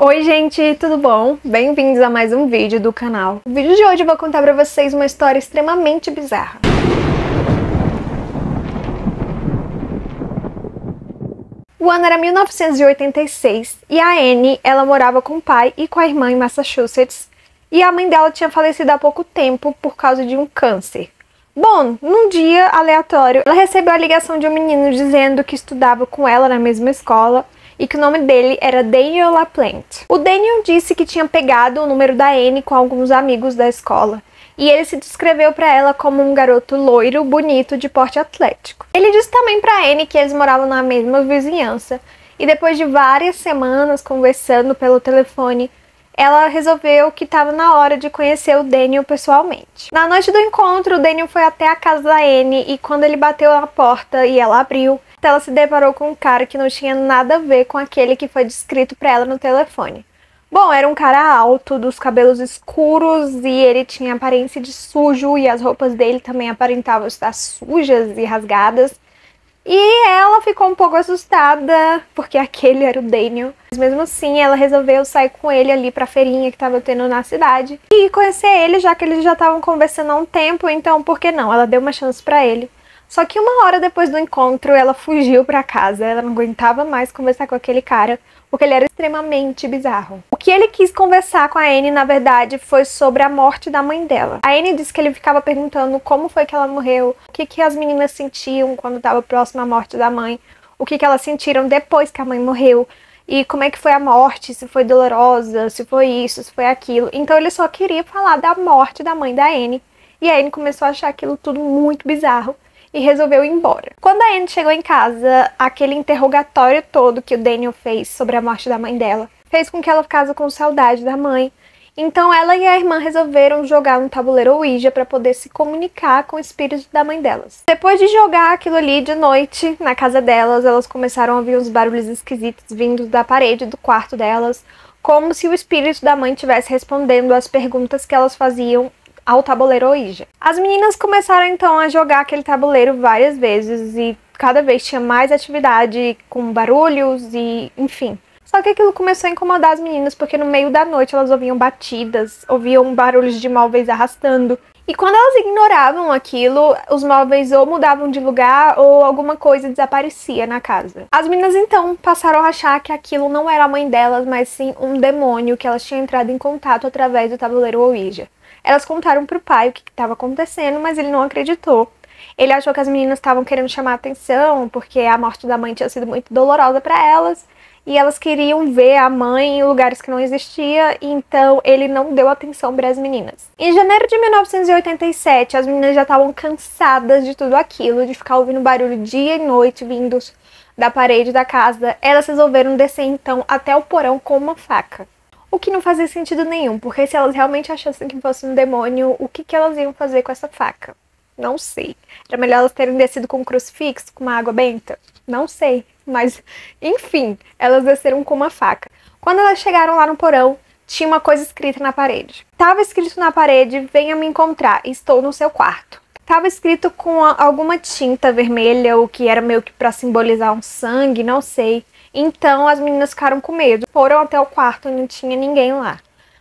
Oi gente, tudo bom? Bem-vindos a mais um vídeo do canal. No vídeo de hoje eu vou contar pra vocês uma história extremamente bizarra. O ano era 1986 e a Anne, ela morava com o pai e com a irmã em Massachusetts, e a mãe dela tinha falecido há pouco tempo por causa de um câncer. Bom, num dia aleatório, ela recebeu a ligação de um menino dizendo que estudava com ela na mesma escola e que o nome dele era Daniel LaPlante. O Daniel disse que tinha pegado o número da Anne com alguns amigos da escola, e ele se descreveu para ela como um garoto loiro, bonito, de porte atlético. Ele disse também para Anne que eles moravam na mesma vizinhança, e depois de várias semanas conversando pelo telefone, ela resolveu que estava na hora de conhecer o Daniel pessoalmente. Na noite do encontro, o Daniel foi até a casa da Anne e quando ele bateu na porta e ela abriu, ela se deparou com um cara que não tinha nada a ver com aquele que foi descrito para ela no telefone. Bom, era um cara alto, dos cabelos escuros, e ele tinha aparência de sujo e as roupas dele também aparentavam estar sujas e rasgadas. E ela ficou um pouco assustada, porque aquele era o Daniel. Mas mesmo assim, ela resolveu sair com ele ali pra feirinha que tava tendo na cidade e conhecer ele, já que eles já estavam conversando há um tempo, então por que não? Ela deu uma chance pra ele. Só que uma hora depois do encontro, ela fugiu pra casa. Ela não aguentava mais conversar com aquele cara, porque ele era extremamente bizarro. O que ele quis conversar com a Anne, na verdade, foi sobre a morte da mãe dela. A Anne disse que ele ficava perguntando como foi que ela morreu, o que as meninas sentiam quando estava próxima à morte da mãe, o que elas sentiram depois que a mãe morreu, e como é que foi a morte, se foi dolorosa, se foi isso, se foi aquilo. Então ele só queria falar da morte da mãe da Anne, e a Anne começou a achar aquilo tudo muito bizarro e resolveu ir embora. Quando a Anne chegou em casa, aquele interrogatório todo que o Daniel fez sobre a morte da mãe dela fez com que ela ficasse com saudade da mãe. Então ela e a irmã resolveram jogar um tabuleiro Ouija para poder se comunicar com o espírito da mãe delas. Depois de jogar aquilo ali de noite na casa delas, elas começaram a ouvir uns barulhos esquisitos vindos da parede do quarto delas, como se o espírito da mãe estivesse respondendo às perguntas que elas faziam ao tabuleiro Ouija. As meninas começaram então a jogar aquele tabuleiro várias vezes e cada vez tinha mais atividade com barulhos e enfim. Só que aquilo começou a incomodar as meninas porque no meio da noite elas ouviam batidas, ouviam barulhos de móveis arrastando. E quando elas ignoravam aquilo, os móveis ou mudavam de lugar ou alguma coisa desaparecia na casa. As meninas então passaram a achar que aquilo não era a mãe delas, mas sim um demônio que elas tinham entrado em contato através do tabuleiro Ouija. Elas contaram pro pai o que estava acontecendo, mas ele não acreditou. Ele achou que as meninas estavam querendo chamar a atenção, porque a morte da mãe tinha sido muito dolorosa para elas, e elas queriam ver a mãe em lugares que não existia, então ele não deu atenção para as meninas. Em janeiro de 1987, as meninas já estavam cansadas de tudo aquilo, de ficar ouvindo barulho dia e noite vindos da parede da casa. Elas resolveram descer então até o porão com uma faca. O que não fazia sentido nenhum, porque se elas realmente achassem que fosse um demônio, o que elas iam fazer com essa faca? Não sei. Era melhor elas terem descido com um crucifixo, com uma água benta? Não sei. Mas, enfim, elas desceram com uma faca. Quando elas chegaram lá no porão, tinha uma coisa escrita na parede. Tava escrito na parede: venha me encontrar, estou no seu quarto. Tava escrito com alguma tinta vermelha, o que era meio que pra simbolizar um sangue, não sei. Então as meninas ficaram com medo, foram até o quarto e não tinha ninguém lá.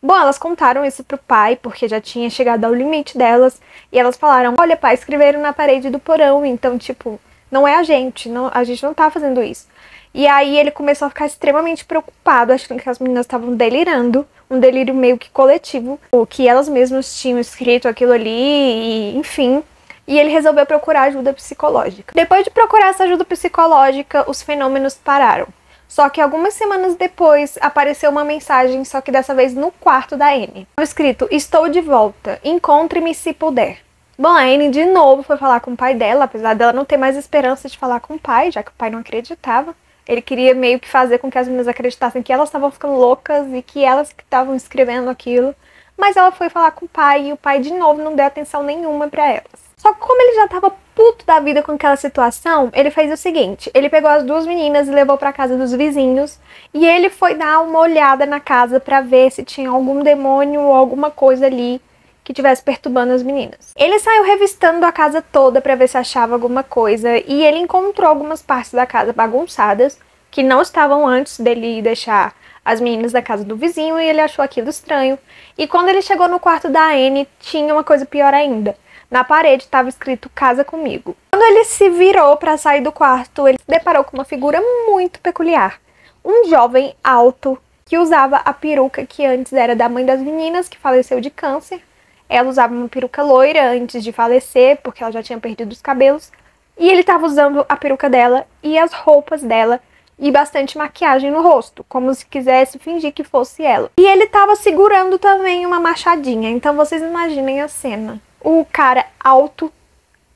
Bom, elas contaram isso pro pai, porque já tinha chegado ao limite delas, e elas falaram: olha pai, escreveram na parede do porão, então tipo, não é a gente não tá fazendo isso. E aí ele começou a ficar extremamente preocupado, achando que as meninas estavam delirando, um delírio meio que coletivo, o que elas mesmas tinham escrito aquilo ali, e enfim. E ele resolveu procurar ajuda psicológica. Depois de procurar essa ajuda psicológica, os fenômenos pararam. Só que algumas semanas depois apareceu uma mensagem, só que dessa vez no quarto da Anne. Estava escrito: estou de volta, encontre-me se puder. Bom, a Anne de novo foi falar com o pai dela, apesar dela não ter mais esperança de falar com o pai, já que o pai não acreditava. Ele queria meio que fazer com que as meninas acreditassem que elas estavam ficando loucas e que elas que estavam escrevendo aquilo. Mas ela foi falar com o pai e o pai de novo não deu atenção nenhuma pra elas. Só que como ele já tava puto da vida com aquela situação, ele fez o seguinte: ele pegou as duas meninas e levou pra casa dos vizinhos, e ele foi dar uma olhada na casa pra ver se tinha algum demônio ou alguma coisa ali que estivesse perturbando as meninas. Ele saiu revistando a casa toda pra ver se achava alguma coisa, e ele encontrou algumas partes da casa bagunçadas, que não estavam antes dele deixar as meninas da casa do vizinho e ele achou aquilo estranho. E quando ele chegou no quarto da Anne, tinha uma coisa pior ainda. Na parede estava escrito "Casa comigo". Quando ele se virou para sair do quarto, ele se deparou com uma figura muito peculiar. Um jovem alto que usava a peruca que antes era da mãe das meninas, que faleceu de câncer. Ela usava uma peruca loira antes de falecer, porque ela já tinha perdido os cabelos. E ele estava usando a peruca dela e as roupas dela e bastante maquiagem no rosto, como se quisesse fingir que fosse ela. E ele estava segurando também uma machadinha, então vocês imaginem a cena. O cara alto,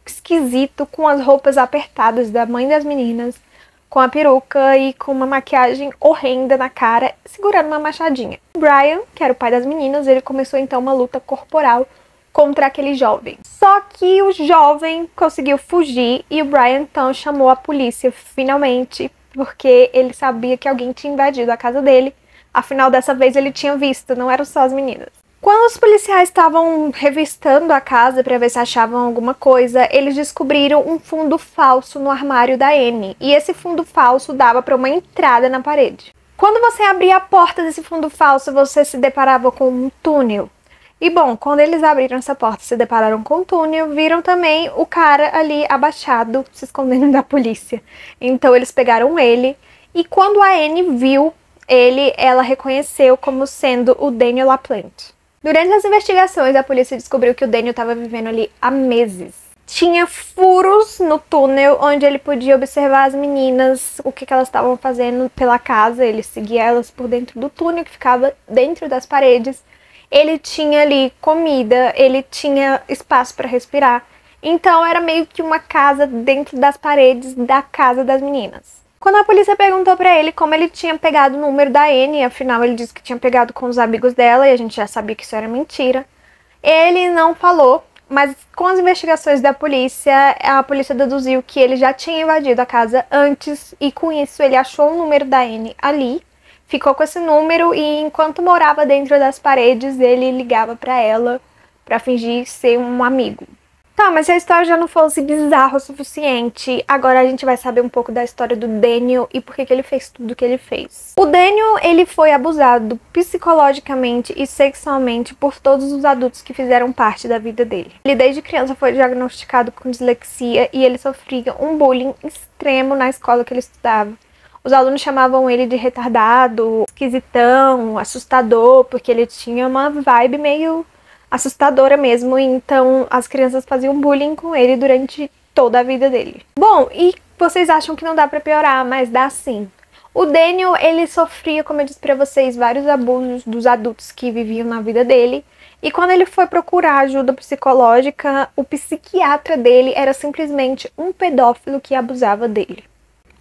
esquisito, com as roupas apertadas da mãe das meninas, com a peruca e com uma maquiagem horrenda na cara, segurando uma machadinha. O Brian, que era o pai das meninas, ele começou então uma luta corporal contra aquele jovem. Só que o jovem conseguiu fugir e o Brian então chamou a polícia finalmente, porque ele sabia que alguém tinha invadido a casa dele. Afinal, dessa vez ele tinha visto, não eram só as meninas. Quando os policiais estavam revistando a casa para ver se achavam alguma coisa, eles descobriram um fundo falso no armário da Anne. E esse fundo falso dava para uma entrada na parede. Quando você abria a porta desse fundo falso, você se deparava com um túnel. E bom, quando eles abriram essa porta e se depararam com o túnel, viram também o cara ali abaixado, se escondendo da polícia. Então eles pegaram ele e quando a Anne viu ele, ela reconheceu como sendo o Daniel LaPlante. Durante as investigações, a polícia descobriu que o Daniel estava vivendo ali há meses. Tinha furos no túnel onde ele podia observar as meninas, o que elas estavam fazendo pela casa. Ele seguia elas por dentro do túnel que ficava dentro das paredes. Ele tinha ali comida, ele tinha espaço para respirar. Então era meio que uma casa dentro das paredes da casa das meninas. Quando a polícia perguntou pra ele como ele tinha pegado o número da Anne, afinal ele disse que tinha pegado com os amigos dela e a gente já sabia que isso era mentira, ele não falou, mas com as investigações da polícia, a polícia deduziu que ele já tinha invadido a casa antes e com isso ele achou o número da Anne ali, ficou com esse número e enquanto morava dentro das paredes ele ligava pra ela pra fingir ser um amigo. Tá, mas se a história já não fosse bizarra o suficiente, agora a gente vai saber um pouco da história do Daniel e por que ele fez tudo o que ele fez. O Daniel, ele foi abusado psicologicamente e sexualmente por todos os adultos que fizeram parte da vida dele. Ele desde criança foi diagnosticado com dislexia e ele sofria um bullying extremo na escola que ele estudava. Os alunos chamavam ele de retardado, esquisitão, assustador, porque ele tinha uma vibe meio assustadora mesmo, então as crianças faziam bullying com ele durante toda a vida dele. Bom, e vocês acham que não dá pra piorar, mas dá sim. O Daniel, ele sofria, como eu disse pra vocês, vários abusos dos adultos que viviam na vida dele, e quando ele foi procurar ajuda psicológica, o psiquiatra dele era simplesmente um pedófilo que abusava dele.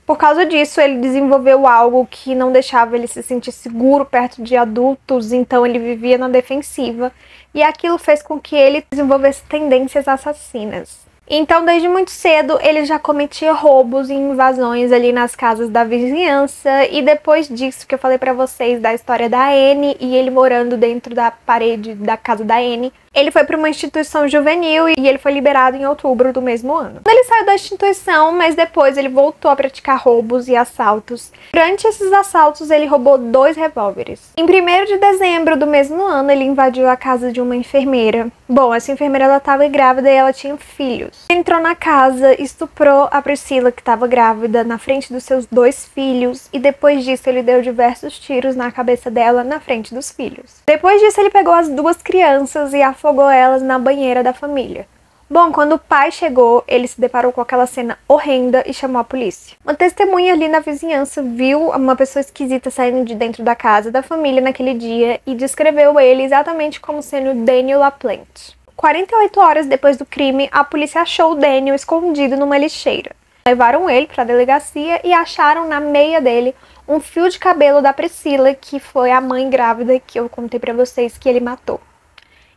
Por causa disso, ele desenvolveu algo que não deixava ele se sentir seguro perto de adultos, então ele vivia na defensiva, e aquilo fez com que ele desenvolvesse tendências assassinas. Então, desde muito cedo, ele já cometia roubos e invasões ali nas casas da vizinhança, e depois disso que eu falei pra vocês da história da Anne e ele morando dentro da parede da casa da Anne, ele foi para uma instituição juvenil e ele foi liberado em outubro do mesmo ano. Ele saiu da instituição, mas depois ele voltou a praticar roubos e assaltos. Durante esses assaltos, ele roubou 2 revólveres. Em 1º de dezembro do mesmo ano, ele invadiu a casa de uma enfermeira. Bom, essa enfermeira ela estava grávida e ela tinha filhos. Ele entrou na casa, estuprou a Priscila, que estava grávida, na frente dos seus 2 filhos, e depois disso ele deu diversos tiros na cabeça dela na frente dos filhos. Depois disso ele pegou as 2 crianças e afogou elas na banheira da família. Bom, quando o pai chegou, ele se deparou com aquela cena horrenda e chamou a polícia. Uma testemunha ali na vizinhança viu uma pessoa esquisita saindo de dentro da casa da família naquele dia e descreveu ele exatamente como sendo Daniel LaPlante. 48 horas depois do crime, a polícia achou o Daniel escondido numa lixeira. Levaram ele para a delegacia e acharam na meia dele um fio de cabelo da Priscila, que foi a mãe grávida que eu contei para vocês que ele matou.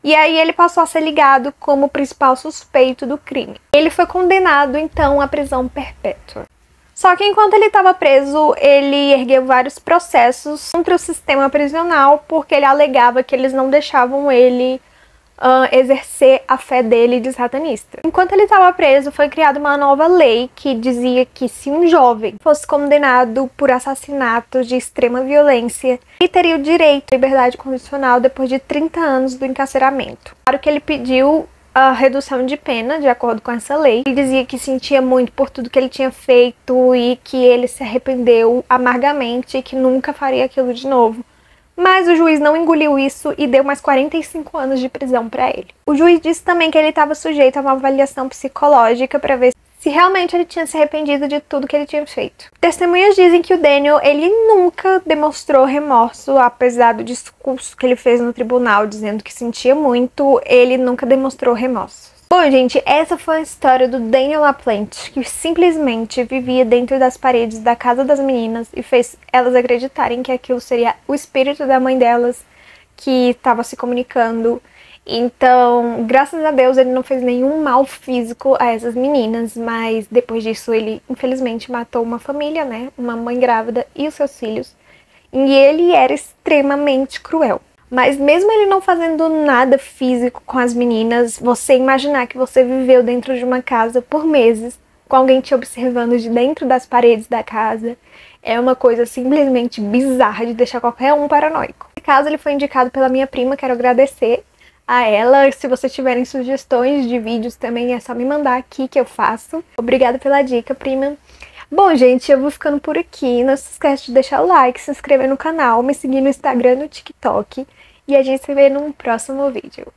E aí ele passou a ser ligado como o principal suspeito do crime. Ele foi condenado, então, à prisão perpétua. Só que enquanto ele estava preso, ele ergueu vários processos contra o sistema prisional, porque ele alegava que eles não deixavam ele exercer a fé dele de satanista. Enquanto ele estava preso, foi criada uma nova lei que dizia que se um jovem fosse condenado por assassinatos de extrema violência, ele teria o direito à liberdade condicional depois de 30 anos do encarceramento. Claro que ele pediu a redução de pena, de acordo com essa lei. Ele dizia que sentia muito por tudo que ele tinha feito e que ele se arrependeu amargamente e que nunca faria aquilo de novo. Mas o juiz não engoliu isso e deu mais 45 anos de prisão para ele. O juiz disse também que ele estava sujeito a uma avaliação psicológica para ver se realmente ele tinha se arrependido de tudo que ele tinha feito. Testemunhas dizem que o Daniel, ele nunca demonstrou remorso, apesar do discurso que ele fez no tribunal dizendo que sentia muito, ele nunca demonstrou remorso. Bom, gente, essa foi a história do Daniel LaPlante, que simplesmente vivia dentro das paredes da casa das meninas e fez elas acreditarem que aquilo seria o espírito da mãe delas que estava se comunicando. Então, graças a Deus, ele não fez nenhum mal físico a essas meninas, mas depois disso ele, infelizmente, matou uma família, né? Uma mãe grávida e os seus filhos. E ele era extremamente cruel. Mas mesmo ele não fazendo nada físico com as meninas, você imaginar que você viveu dentro de uma casa por meses, com alguém te observando de dentro das paredes da casa, é uma coisa simplesmente bizarra de deixar qualquer um paranoico. Nesse caso, ele foi indicado pela minha prima, quero agradecer a ela. Se vocês tiverem sugestões de vídeos também, é só me mandar aqui que eu faço. Obrigada pela dica, prima. Bom, gente, eu vou ficando por aqui. Não se esquece de deixar o like, se inscrever no canal, me seguir no Instagram e no TikTok. E a gente se vê num próximo vídeo.